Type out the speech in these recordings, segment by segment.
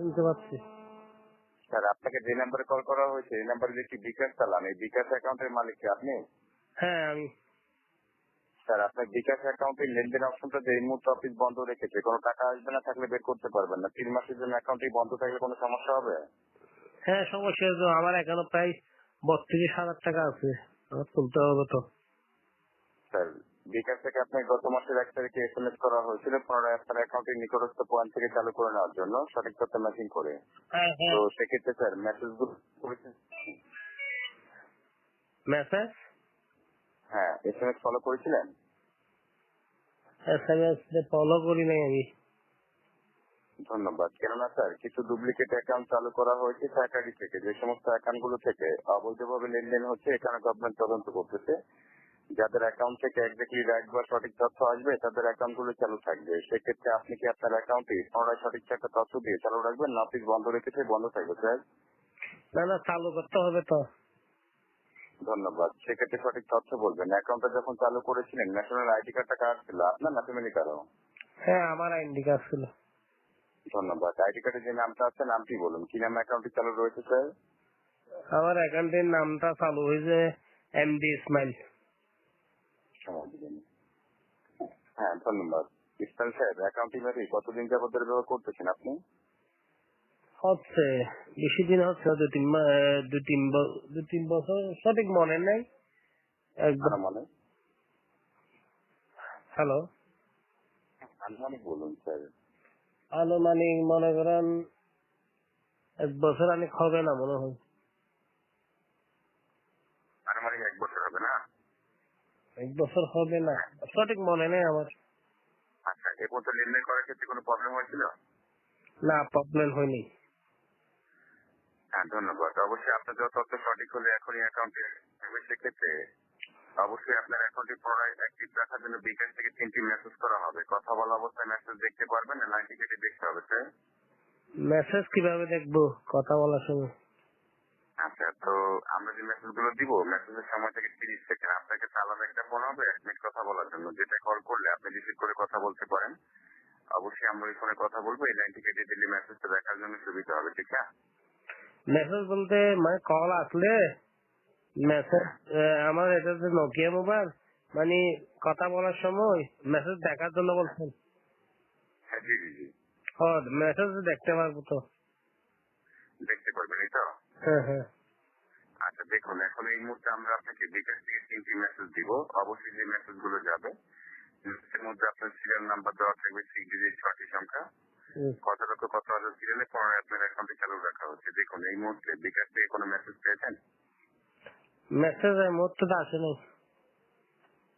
শুনতে পাচ্ছি। স্যার আপনাকে যে নাম্বারে কল করা হয়েছে এই নাম্বারে যে একটি বিকাশ চালান, এই বিকাশ অ্যাকাউন্টের মালিক কি আপনি? হ্যাঁ আমি। স্যার আপনার বিকাশ অ্যাকাউন্টের লেনদেন অপশনটা যে এই মুহূর্তে অফিস বন্ধ রেখেছে, কোনো টাকা আসবে না, থাকলে বের করতে পারবেন না। 3 মাসের জন্য অ্যাকাউন্টটি বন্ধ থাকলে কোনো সমস্যা হবে? হ্যাঁ সমস্যা তো আমার এখনো প্রায় 32,000 টাকা আছে, আমার তুলতে হবে তো। স্যার বিকাশ থেকে আপনার গত মাসের 1 তারিখে SMS করা হয়েছিল পুনরায় আপনার অ্যাকাউন্টের নিকটস্থ পয়েন্ট থেকে চালু করে নেওয়ার জন্য, সঠিক তথ্য ম্যাচিং করে। হ্যাঁ তো হ্যাঁ। সেক্ষেত্রে স্যার মেসেজগুলো করেছেন? মেসেজ হ্যাঁ SMS ফলো করেছিলেন? SMS ফলো করি নাই আমি। ধন্যবাদ। কেননা স্যার কিছু ডুপ্লিকেট অ্যাকাউন্ট চালু করা হয়েছে সরকারি থেকে, যে সমস্ত অ্যাকাউন্ট গুলো থেকে অবৈধভাবে লেনদেন হচ্ছে এখানে গভর্নমেন্ট তদন্ত করতেছে। যাদের অ্যাকাউন্ট থেকে এক্স্যাক্টলি রাইট বা সঠিক তথ্য আসবে তাদের অ্যাকাউন্ট গুলো চালু থাকবে। সেক্ষেত্রে আপনি কি আপনার অ্যাকাউন্টে পুনরায় সঠিক একটা তথ্য দিয়ে চালু রাখবেন, না অফিস বন্ধ রেখেছে বন্ধ থাকবে স্যার? না না, চালু করতে হবে তো। ধন্যবাদ। সেক্ষেত্রে সঠিক তথ্য বলবেন। অ্যাকাউন্টটা যখন চালু করেছিলেন ন্যাশনাল আইডি কার্ডটা কার ছিল, আপনার না ফ্যামিলি কারো? হ্যাঁ আমার আইডি কার্ড ছিল। ধন্যবাদ। আইডি কার্ডে যে নামটা আছে নামটি বলুন, কি নামে অ্যাকাউন্টটি চালু রয়েছে স্যার? আমার অ্যাকাউন্টের নামটা চালু হয়েছে MD ইসমাইল। হ্যাঁ ধন্যবাদ। ইসমাইল সাহেব অ্যাকাউন্টটি মেরে কতদিন যাবত ধরে ব্যবহার করতেছেন আপনি? হচ্ছে বেশি দিন হচ্ছে, 2-3 বছর, সঠিক মনে নাই একদম। মানে হ্যালো, আনুমানিক বলুন স্যার। আনুমানিক মনে করেন 1 বছর অনেক হবে না মনে হয়। আনুমানিক 1 বছর হবে না? 1 বছর হবে না, সঠিক মনে নেই আমার। আচ্ছা, এ পর্যন্ত লেনদেন করার ক্ষেত্রে কোনো প্রবলেম হয়েছিল? না, প্রবলেম হয়নি। হ্যাঁ ধন্যবাদ। অবশ্যই আপনার যত তথ্য সঠিক হলে এখনই অ্যাকাউন্টে সেক্ষেত্রে অবশ্যই আপনার অ্যাকাউন্টটি পুনরায় অ্যাক্টিভ রাখার জন্য বিকাশ থেকে 3টি মেসেজ করা হবে। কথা বলা অবস্থায় মেসেজ দেখতে পারবেন না, লাইন টিকেটে দেখতে হবে স্যার। মেসেজ কিভাবে দেখবো কথা বলার সময়? আচ্ছা, তো আমরা যে মেসেজ গুলো দিব, মেসেজের সময় থেকে 30 সেকেন্ড আপনাকে আলাদা একটা ফোন হবে 1 মিনিট কথা বলার জন্য, যেটা কল করলে আপনি রিসিভ করে কথা বলতে পারেন। অবশ্যই আমরা ওই ফোনে কথা বলবো, এই লাইন টিকেটে দিলে মেসেজটা দেখার জন্য সুবিধা হবে, ঠিক না? মেসেজ বলতে মানে কল আসলে মেসেজ, আমার এটা যে নোকিয়া মোবাইল, মানে কথা বলার সময় মেসেজ দেখার জন্য বলছেন? হ্যাঁ জি জি জি, মেসেজ দেখতে পারবো তো। দেখতে পারবেন এই তো? হ্যাঁ হ্যাঁ। আচ্ছা দেখুন, এখন এই মুহূর্তে আমরা আপনাকে বিকাশ থেকে 3টি মেসেজ দিব। অবশ্যই যে মেসেজ গুলো যাবে এর মধ্যে আপনার সিরিয়াল নাম্বার দেওয়া থাকবে 6 ডিজিট 6টি সংখ্যা। কত লক্ষ কত হাজার সিরিয়ালে পরে আপনার অ্যাকাউন্টে চালু রাখা হচ্ছে। দেখুন এই মুহূর্তে বিকাশ থেকে কোনো মেসেজ পেয়েছেন? মেসেজ মুহূর্তে আসে নাই।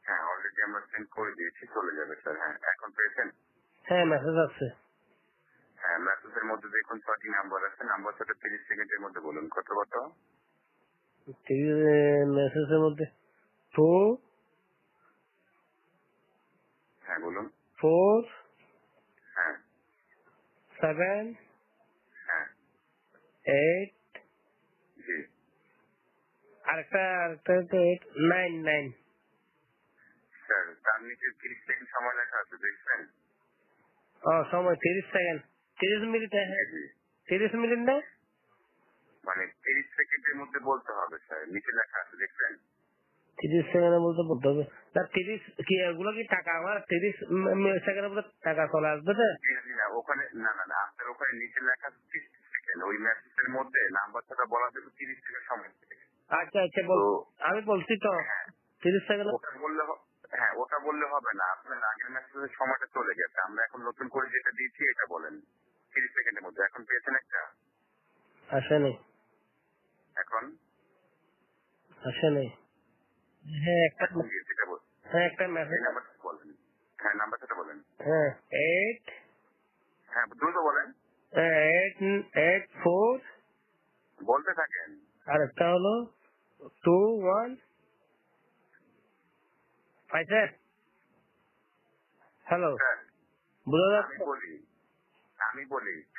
হ্যাঁ অলরেডি আমরা সেন্ড করে দিয়েছি, চলে যাবে স্যার। হ্যাঁ এখন পেয়েছেন? হ্যাঁ মেসেজ আছে। হ্যাঁ মেসেজের মধ্যে দেখুন 6টি নাম্বার আছে, নাম্বার 6টা 30 সেকেন্ডের মধ্যে বলুন কত কত। মেসেজের মধ্যে 2 হ্যাঁ বলুন। 4 হ্যাঁ 7 হ্যাঁ 8, জি আরেকটা 9 9। স্যার, তার নিচে 30 সেকেন্ড সময় লেখা আছে, দেখছেন? সময় 30 সেকেন্ড, 30 মিনিট। হ্যাঁ জি 30 মিনিট না, মানে 30 সেকেন্ডের মধ্যে বলতে হবে স্যার, নিচে লেখা আছে দেখছেন? 30 সেকেন্ডের বলতে বলতে হবে। না 30 কি এগুলো কি টাকা আমার 30 সেকেন্ডের মধ্যে টাকা চলে আসবে না? জি না, ওখানে না না না, আপনার ওখানে নিচে লেখা আছে 30 সেকেন্ড, ওই মেসেজের মধ্যে নাম্বার 6টা বলা যাবে 30 সেকেন্ড সময় থেকে। আচ্ছা আচ্ছা বল, আমি বলছি তো হ্যাঁ 30 সেকেন্ড। ওটা বললে হ্যাঁ ওটা বললে হবে না, আপনার আগের মেসেজের সময়টা চলে গেছে। আমরা এখন নতুন করে যেটা দিয়েছি এটা বলেন 30 সেকেন্ডের মধ্যে। এখন পেয়েছেন একটা? আসে নাই, এখন আসে নাই। হ্যাঁ একটা, এখন দিয়েছি, এটা বল। হ্যাঁ একটা এই মেসেজ। নাম্বারটা বলেন। হ্যাঁ নাম্বারটা বলেন। হ্যাঁ 8, হ্যাঁ দ্রুত বলেন, 8 4, বলতে থাকেন। আর একটা হলো 2 1 5। হ্যালো, স্যার বুঝা আমি যাচ্ছে? বলি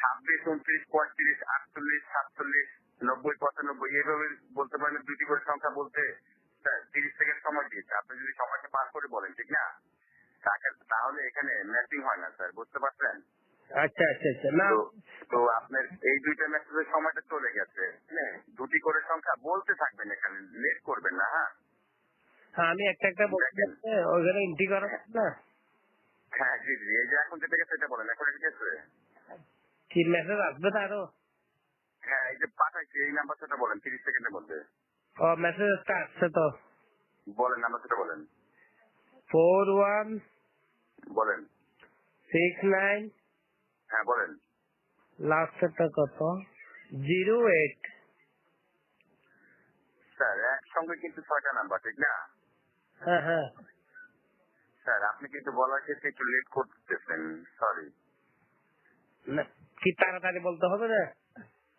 26 29 35 48 47 90 95 এইভাবে বলতে পারলে 2টি করে সংখ্যা বলতে স্যার 30 সেকেন্ড সময় দিয়েছে। আপনি যদি সময়টা পার করে বলেন, ঠিক না, তাহলে এখানে ম্যাচিং হয় না স্যার, বুঝতে পারছেন? আচ্ছা আচ্ছা আচ্ছা। না তো তো আপনার এই দুইটা মেসেজের সময়টা চলে গেছে, হ্যাঁ? দুটি করে সংখ্যা বলতে থাকবেন, এখানে লেট করবেন না, হ্যাঁ? হ্যাঁ আমি একটা বলতে দেখেন। যাচ্ছে, ওইখানে এন্ট্রি করা আছে না। হ্যাঁ জি জি, এই যে এখন যেটা গেছে এটা বলেন, এখন এটা গেছে। কি মেসেজ আসবে তো আরো? হ্যাঁ এই যে পাঠাইছি এই নাম্বারটা বলেন 30 সেকেন্ডের মধ্যে। ও মেসেজটা আসছে তো। বলেন নাম্বারটা বলেন। 4169 হ্যাঁ বলেন। লাস্টেরটা কত? 08। স্যার একসঙ্গে কিন্তু 6টা নাম্বার, ঠিক না? হ্যাঁ হ্যাঁ। স্যার আপনি কিন্তু বলার ক্ষেত্রে একটু লেট করতেছেন, সরি। না, কি তাড়াতাড়ি বলতে হবে না?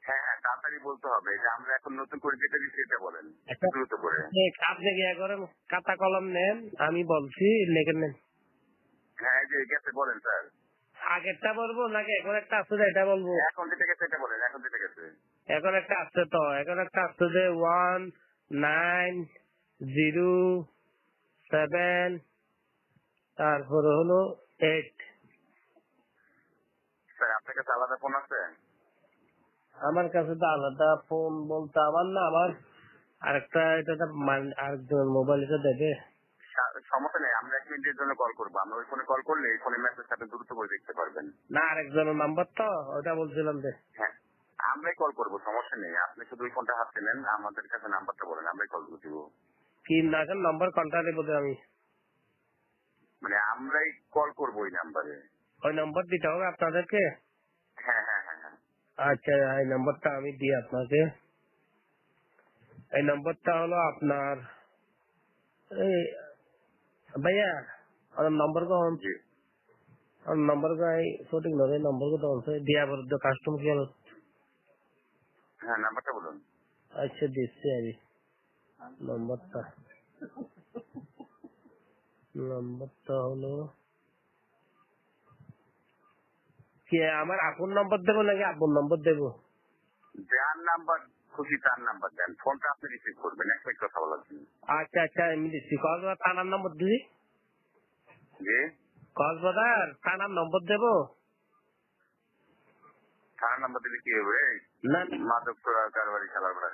হ্যাঁ হ্যাঁ, তাড়াতাড়ি বলতে হবে যে আমরা এখন নতুন করে যেটা দিচ্ছি এটা বলেন একটা দ্রুত করে। আপনি ইয়ে করেন, খাতা কলম নেন, আমি বলছি লেখেন নেন। হ্যাঁ এই যে গেছে বলেন স্যার। আগেরটা বলবো নাকি এখন একটা আসছে যে এটা বলবো? এখন যেটা গেছে এটা বলেন, এখন যেটা গেছে। এখন একটা আসছে তো, এখন একটা আসছে যে 1907 তারপরে হলো 8। স্যার আপনার কাছে আলাদা ফোন আছে? আমার কাছে তো আলাদা ফোন বলতে আমার না, আমার আরেকটা এটা আরেকজন মোবাইল এটা দেবে। সমস্যা নেই, আমরা 1 মিনিটের জন্য কল করবো। আমরা ওই ফোনে কল করলে এই ফোনে মেসেজ আপনি দ্রুত করে দেখতে পারবেন। না আরেকজনের নাম্বার তো, ওটা বলছিলাম যে। হ্যাঁ আমরাই কল করবো, সমস্যা নেই। আপনি শুধু ওই ফোনটা হাতে নেন, আমাদের কাছে নাম্বারটা বলেন, আমরাই কল করে দিব। কি না নাম্বার কোনটা দেবো আমি? মানে আমরাই কল করবো ওই নাম্বারে। ওই নাম্বার দিতে হবে আপনাদেরকে? হ্যাঁ হ্যাঁ হ্যাঁ হ্যাঁ। আচ্ছা এই নাম্বারটা আমি দিই আপনাকে। এই নাম্বারটা হলো আপনার, এই भैया और नंबर को हम জি और नंबर का शूटिंग लगे नंबर को तो हमसे दिया पर जो कस्टमर केयर। হ্যাঁ নাম্বারটা বলুন। अच्छा दिसছে अभी নাম্বারটা হলো কি আমার আপন নাম্বার দেবো নাকি আপন নাম্বার দেবো? যার নাম্বার খুশি তার নাম্বার দেন, ফোনটা আপনি রিসিভ করবেন, 1 মিনিট কথা বলার জন্য। আচ্ছা আচ্ছা আমি দিচ্ছি, কক্সবাজার থানার নম্বর দিই। জি কক্সবাজার থানার নম্বর দেবো? থানার নাম্বার দিলে কি হবে? না মাদক কারবারি খেলার